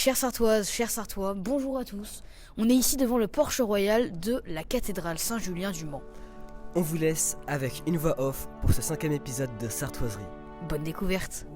Chères Sartoises, chers Sartois, bonjour à tous. On est ici devant le porche royal de la cathédrale Saint-Julien du Mans. On vous laisse avec une voix off pour ce 5e épisode de Sartoiserie. Bonne découverte.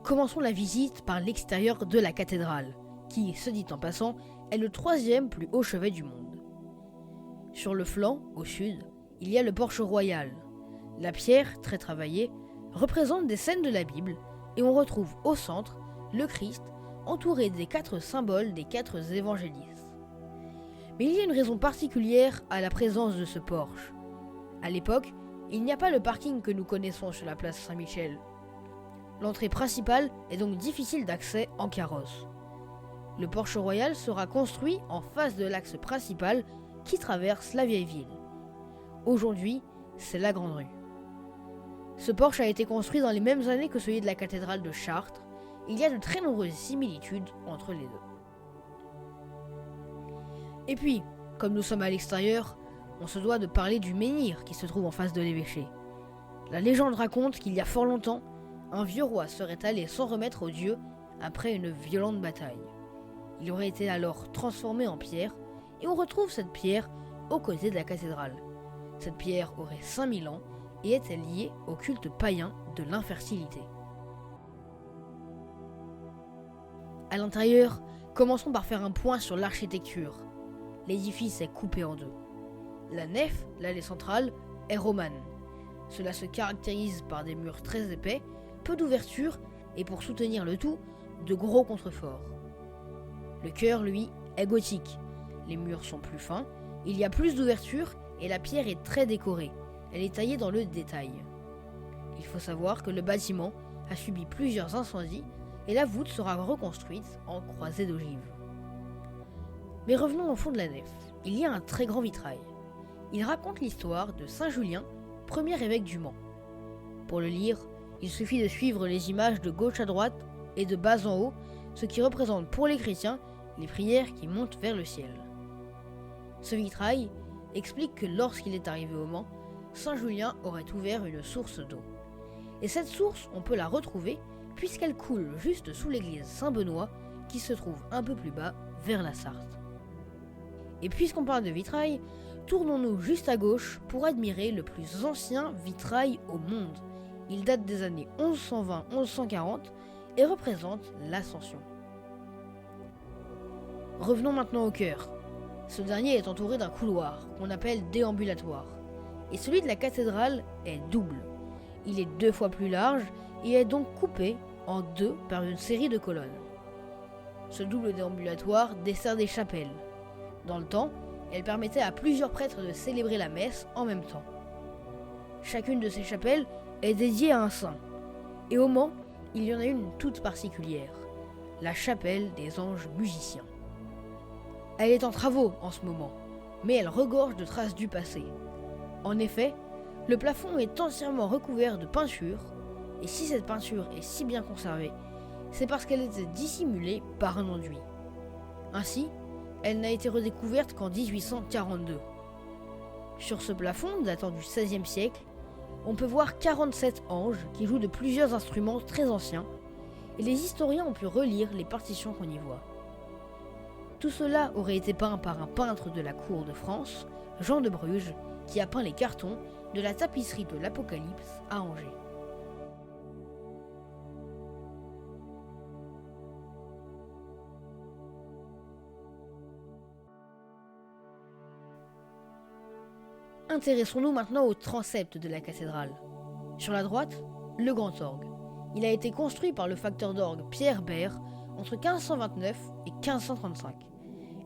Commençons la visite par l'extérieur de la cathédrale, qui, se dit en passant, est le 3e plus haut chevet du monde. Sur le flanc, au sud, il y a le porche royal. La pierre, très travaillée, représente des scènes de la Bible, et on retrouve au centre le Christ, entouré des 4 symboles des 4 évangélistes. Mais il y a une raison particulière à la présence de ce porche. À l'époque, il n'y a pas le parking que nous connaissons sur la place Saint-Michel. L'entrée principale est donc difficile d'accès en carrosse. Le porche royal sera construit en face de l'axe principal qui traverse la vieille ville. Aujourd'hui, c'est la Grande Rue. Ce porche a été construit dans les mêmes années que celui de la cathédrale de Chartres. Il y a de très nombreuses similitudes entre les deux. Et puis, comme nous sommes à l'extérieur, on se doit de parler du menhir qui se trouve en face de l'évêché. La légende raconte qu'il y a fort longtemps, un vieux roi serait allé s'en remettre aux dieux après une violente bataille. Il aurait été alors transformé en pierre, et on retrouve cette pierre aux côtés de la cathédrale. Cette pierre aurait 5000 ans et était liée au culte païen de l'infertilité. À l'intérieur, commençons par faire un point sur l'architecture. L'édifice est coupé en deux. La nef, l'allée centrale, est romane. Cela se caractérise par des murs très épais, peu d'ouverture et pour soutenir le tout, de gros contreforts. Le chœur, lui, est gothique. Les murs sont plus fins, il y a plus d'ouverture et la pierre est très décorée. Elle est taillée dans le détail. Il faut savoir que le bâtiment a subi plusieurs incendies et la voûte sera reconstruite en croisée d'ogives. Mais revenons au fond de la nef. Il y a un très grand vitrail. Il raconte l'histoire de Saint Julien, premier évêque du Mans. Pour le lire, il suffit de suivre les images de gauche à droite et de bas en haut, ce qui représente pour les chrétiens les prières qui montent vers le ciel. Ce vitrail explique que lorsqu'il est arrivé au Mans, Saint Julien aurait ouvert une source d'eau. Et cette source, on peut la retrouver puisqu'elle coule juste sous l'église Saint-Benoît qui se trouve un peu plus bas vers la Sarthe. Et puisqu'on parle de vitrail, tournons-nous juste à gauche pour admirer le plus ancien vitrail au monde. Il date des années 1120-1140 et représente l'Ascension. Revenons maintenant au chœur. Ce dernier est entouré d'un couloir qu'on appelle déambulatoire. Et celui de la cathédrale est double. Il est 2 fois plus large et est donc coupé en 2 par une série de colonnes. Ce double déambulatoire dessert des chapelles. Dans le temps, elle permettait à plusieurs prêtres de célébrer la messe en même temps. Chacune de ces chapelles est dédiée à un saint. Et au Mans, il y en a une toute particulière, la chapelle des anges musiciens. Elle est en travaux en ce moment, mais elle regorge de traces du passé. En effet, le plafond est entièrement recouvert de peinture, et si cette peinture est si bien conservée, c'est parce qu'elle était dissimulée par un enduit. Ainsi, elle n'a été redécouverte qu'en 1842. Sur ce plafond, datant du XVIe siècle, on peut voir 47 anges qui jouent de plusieurs instruments très anciens, et les historiens ont pu relire les partitions qu'on y voit. Tout cela aurait été peint par un peintre de la cour de France, Jean de Bruges, qui a peint les cartons de la tapisserie de l'Apocalypse à Angers. Intéressons-nous maintenant au transept de la cathédrale. Sur la droite, le grand orgue. Il a été construit par le facteur d'orgue Pierre Bert entre 1529 et 1535,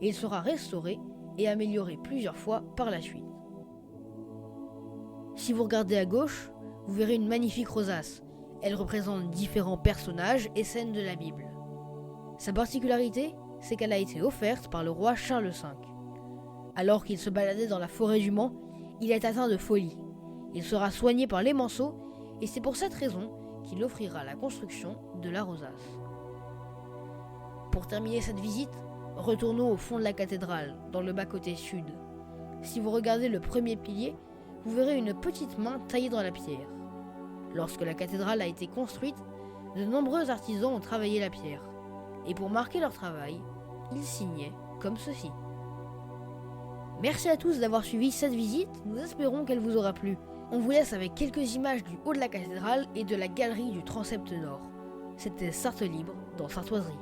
et il sera restauré et amélioré plusieurs fois par la suite. Si vous regardez à gauche, vous verrez une magnifique rosace. Elle représente différents personnages et scènes de la Bible. Sa particularité, c'est qu'elle a été offerte par le roi Charles V. Alors qu'il se baladait dans la forêt du Mans, il est atteint de folie. Il sera soigné par les Manceaux et c'est pour cette raison qu'il offrira la construction de la rosace. Pour terminer cette visite, retournons au fond de la cathédrale, dans le bas-côté sud. Si vous regardez le premier pilier, vous verrez une petite main taillée dans la pierre. Lorsque la cathédrale a été construite, de nombreux artisans ont travaillé la pierre, et pour marquer leur travail, ils signaient comme ceci. Merci à tous d'avoir suivi cette visite, nous espérons qu'elle vous aura plu. On vous laisse avec quelques images du haut de la cathédrale et de la galerie du transept nord. C'était Sarthe Libre dans Sartoiserie.